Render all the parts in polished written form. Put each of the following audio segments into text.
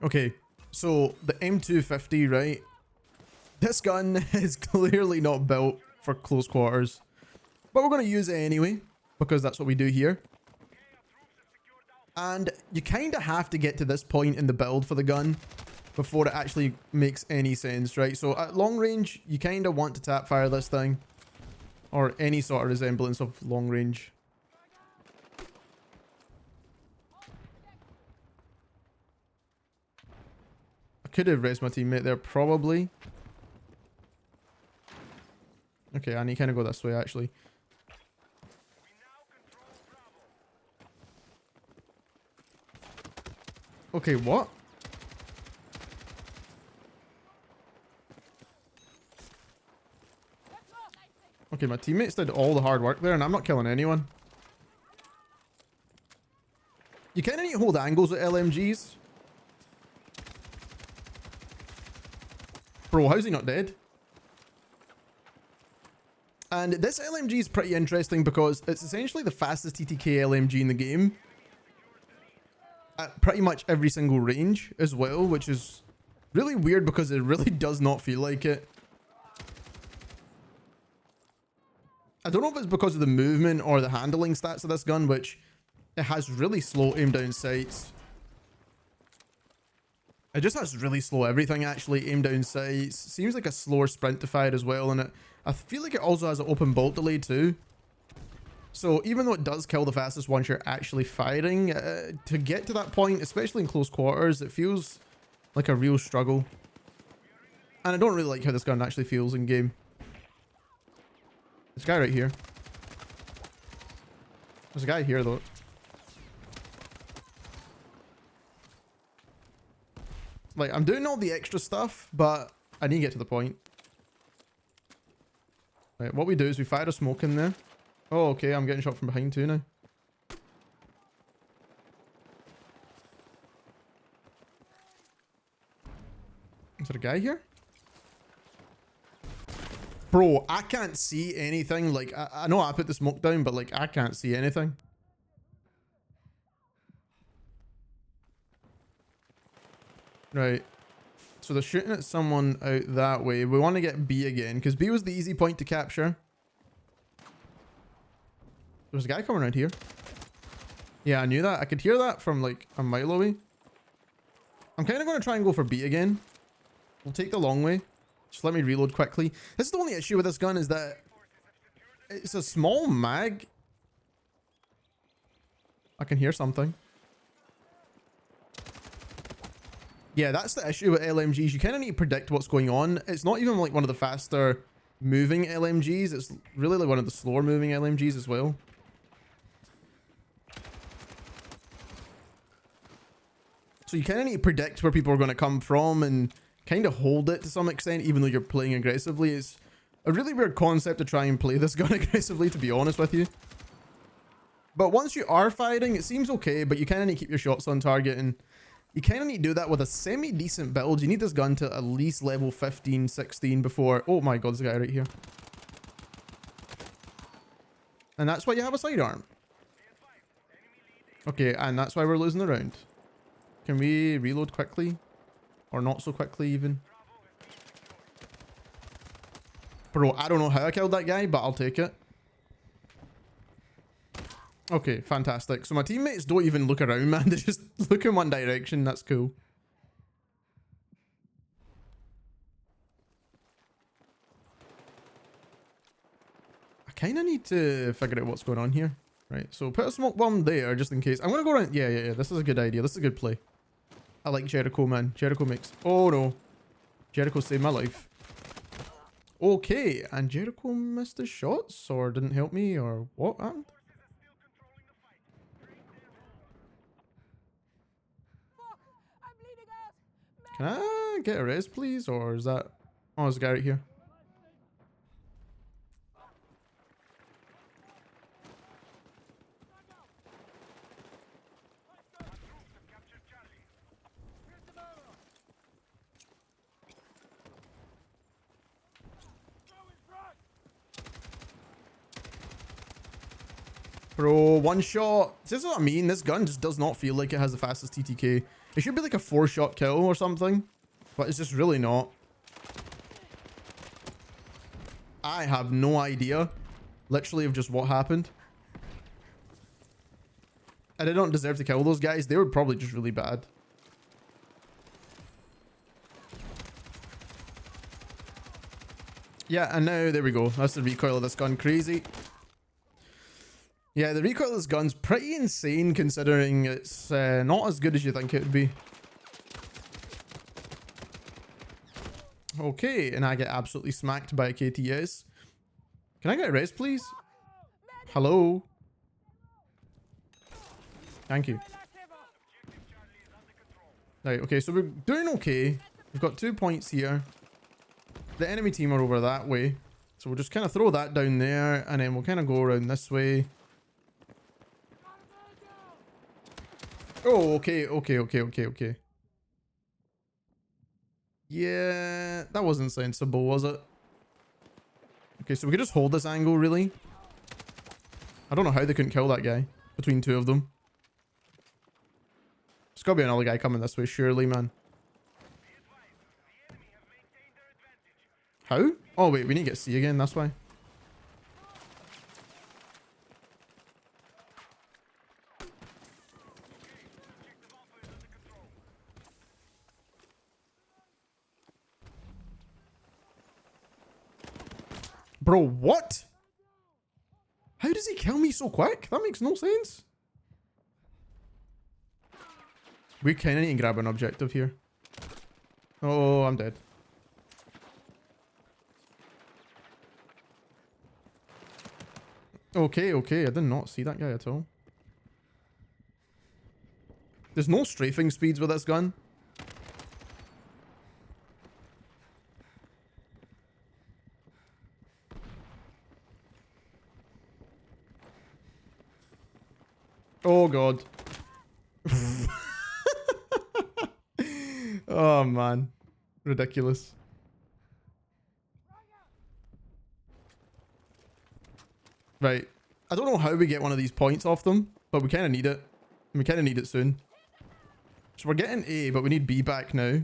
Okay, so the M250, right? This gun is clearly not built for close quarters, but we're going to use it anyway because that's what we do here. And you kind of have to get to this point in the build for the gun before it actually makes any sense, right? So at long range, you kind of want to tap fire this thing or any sort of resemblance of long range. I could have raised my teammate there, probably. Okay, I need to kind of go this way, actually. Okay, what? Okay, my teammates did all the hard work there, and I'm not killing anyone. You kind of need to hold angles with LMGs. Bro, how's he not dead? And this LMG is pretty interesting because it's essentially the fastest TTK LMG in the game. At pretty much every single range as well, which is really weird because it really does not feel like it. I don't know if it's because of the movement or the handling stats of this gun, which it has really slow aim down sights. It just has really slow everything, actually. Aim down sights. Seems like a slower sprint to fire as well. And I feel like it also has an open bolt delay too. So even though it does kill the fastest once you're actually firing, to get to that point, especially in close quarters, it feels like a real struggle. And I don't really like how this gun actually feels in game. There's a guy right here. There's a guy here though. Like, I'm doing all the extra stuff, but I need to get to the point. Right, what we do is we fire a smoke in there. Oh, okay, I'm getting shot from behind too now. Is there a guy here? Bro, I can't see anything. Like, I know I put the smoke down, but like, I can't see anything. Right. So they're shooting at someone out that way. We want to get B again, because B was the easy point to capture. There's a guy coming around here. Yeah, I knew that. I could hear that from like a mile away. I'm kind of going to try and go for B again. We'll take the long way. Just let me reload quickly. This is the only issue with this gun, is that it's a small mag. I can hear something. Yeah, that's the issue with LMGs. You kind of need to predict what's going on. It's not even like one of the faster moving LMGs. It's really like one of the slower moving LMGs as well. So you kind of need to predict where people are going to come from and kind of hold it to some extent, even though you're playing aggressively. It's a really weird concept to try and play this gun aggressively, to be honest with you. But once you are firing, it seems okay, but you kind of need to keep your shots on target, and you kind of need to do that with a semi-decent build. You need this gun to at least level 15, 16 before... Oh my god, there's a guy right here. And that's why you have a sidearm. Okay, and that's why we're losing the round. Can we reload quickly? Or not so quickly even? Bro, I don't know how I killed that guy, but I'll take it. Okay, fantastic. So my teammates don't even look around, man. They just look in one direction. That's cool. I kind of need to figure out what's going on here. Right, so put a smoke bomb there just in case. I'm going to go around. Yeah. This is a good idea. This is a good play. I like Jericho, man. Jericho makes... Oh, no. Jericho saved my life. Okay, and Jericho missed his shots or didn't help me or what happened? Can I get a res, please? Or is that... Oh, there's a guy right here. Bro, one shot. This is what I mean. This gun just does not feel like it has the fastest TTK. It should be like a 4-shot kill or something, but it's just really not. I have no idea, literally, of just what happened. And I don't deserve to kill those guys. They were probably just really bad. Yeah, and now, there we go. That's the recoil of this gun. Crazy. Yeah, the recoil of this gun's pretty insane considering it's not as good as you think it would be. Okay, and I get absolutely smacked by a KTS. Can I get a res, please? Hello? Thank you. Right, okay, so we're doing okay. We've got 2 points here. The enemy team are over that way. So we'll just kind of throw that down there, and then we'll kind of go around this way. Oh, okay. Yeah, that wasn't sensible, was it? Okay, so we could just hold this angle, really. I don't know how they couldn't kill that guy between two of them. There's gotta be another guy coming this way, surely, man. How? Oh, wait, we need to get C again, that's why. Bro, what? How does he kill me so quick? That makes no sense. We kind of need to grab an objective here. Oh, I'm dead. Okay, I did not see that guy at all. There's no strafing speeds with this gun. Oh god. Oh man. Ridiculous. Right. I don't know how we get one of these points off them, but we kind of need it. And we kind of need it soon. So we're getting A, but we need B back now.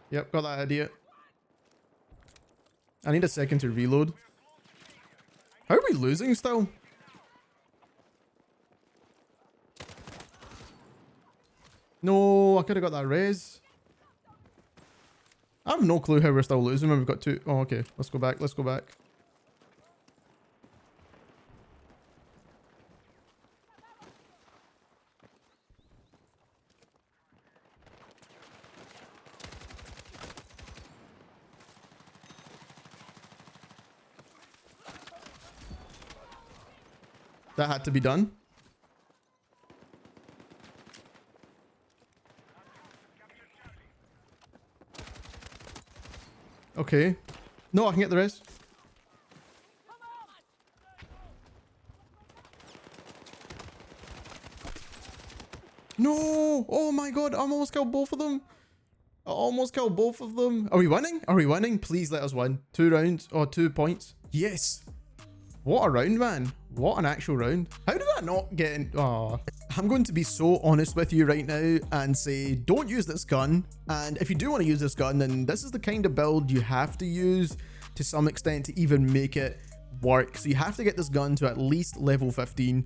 Yep, got that idea. I need a second to reload. How are we losing still? No, I could have got that res. I have no clue how we're still losing when we've got two. Oh, okay. Let's go back. Let's go back. That had to be done. Okay. No, I can get the rest. No! Oh my god, I almost killed both of them. I almost killed both of them. Are we winning? Are we winning? Please let us win. 2 rounds or 2 points. Yes. What a round, man. What an actual round. How did that not get in? Oh. I'm going to be so honest with you right now and say don't use this gun. And if you do want to use this gun, then this is the kind of build you have to use to some extent to even make it work. So you have to get this gun to at least level 15.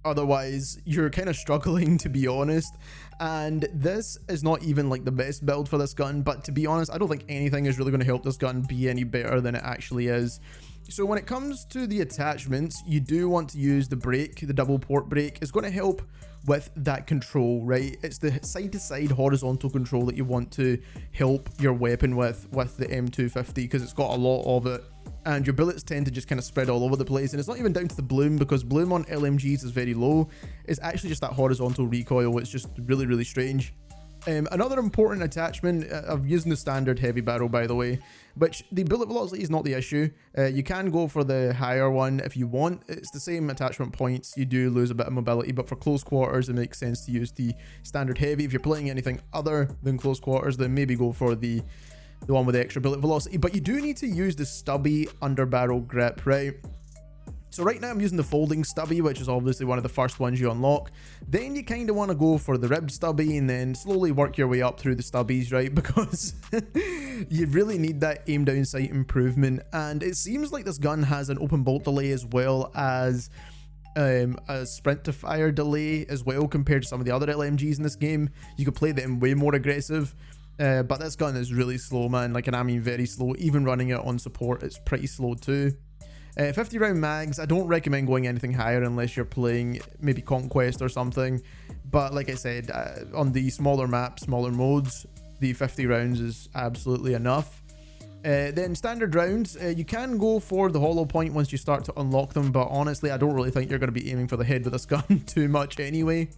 Otherwise, you're kind of struggling, to be honest. And this is not even like the best build for this gun. But to be honest, I don't think anything is really going to help this gun be any better than it actually is. So when it comes to the attachments, you do want to use the brake, the double port brake. It's going to help with that control, right? It's the side-to-side horizontal control that you want to help your weapon with the M250, because it's got a lot of it, and your bullets tend to just kind of spread all over the place. And it's not even down to the bloom, because bloom on LMGs is very low. It's actually just that horizontal recoil. It's just really, really strange. Another important attachment, I'm using the standard heavy barrel, by the way, which the bullet velocity is not the issue. You can go for the higher one if you want. It's the same attachment points. You do lose a bit of mobility, but for close quarters, it makes sense to use the standard heavy. If you're playing anything other than close quarters, then maybe go for the one with the extra bullet velocity. But you do need to use the stubby under barrel grip, right? So right now I'm using the folding stubby, which is obviously one of the first ones you unlock. Then you kind of want to go for the ribbed stubby and then slowly work your way up through the stubbies, right? Because you really need that aim down sight improvement. And it seems like this gun has an open bolt delay as well as a sprint to fire delay as well, compared to some of the other LMGs in this game. You could play them way more aggressive. But this gun is really slow, man. Like, and I mean very slow. Even running it on support, it's pretty slow too. 50 round mags, I don't recommend going anything higher unless you're playing maybe Conquest or something. But like I said, on the smaller maps, smaller modes, the 50 rounds is absolutely enough. Then standard rounds, you can go for the hollow point once you start to unlock them, but honestly I don't really think you're going to be aiming for the head with this gun too much anyway.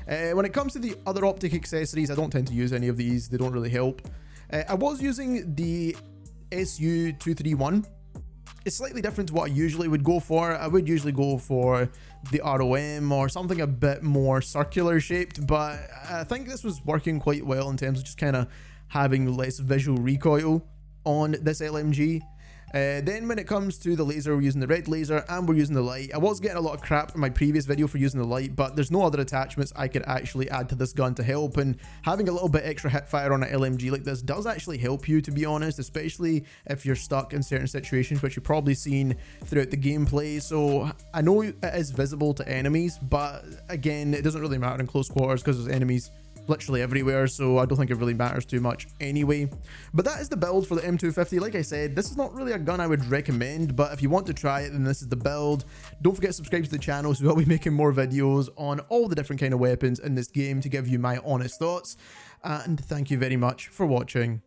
When it comes to the other optic accessories, I don't tend to use any of these. They don't really help. I was using the SU231. It's slightly different to what I usually would go for. I would usually go for the ROM or something a bit more circular shaped, but I think this was working quite well in terms of just kind of having less visual recoil on this LMG. Then when it comes to the laser, we're using the red laser and we're using the light. I was getting a lot of crap in my previous video for using the light, but there's no other attachments I could actually add to this gun to help, and having a little bit extra hip fire on an LMG like this does actually help you, to be honest, especially if you're stuck in certain situations, which you've probably seen throughout the gameplay. So I know it is visible to enemies, but again, it doesn't really matter in close quarters because there's enemies literally everywhere, so I don't think it really matters too much anyway. But that is the build for the M250. Like I said, this is not really a gun I would recommend, but if you want to try it, then this is the build. Don't forget to subscribe to the channel, so I'll be making more videos on all the different kind of weapons in this game to give you my honest thoughts. And thank you very much for watching.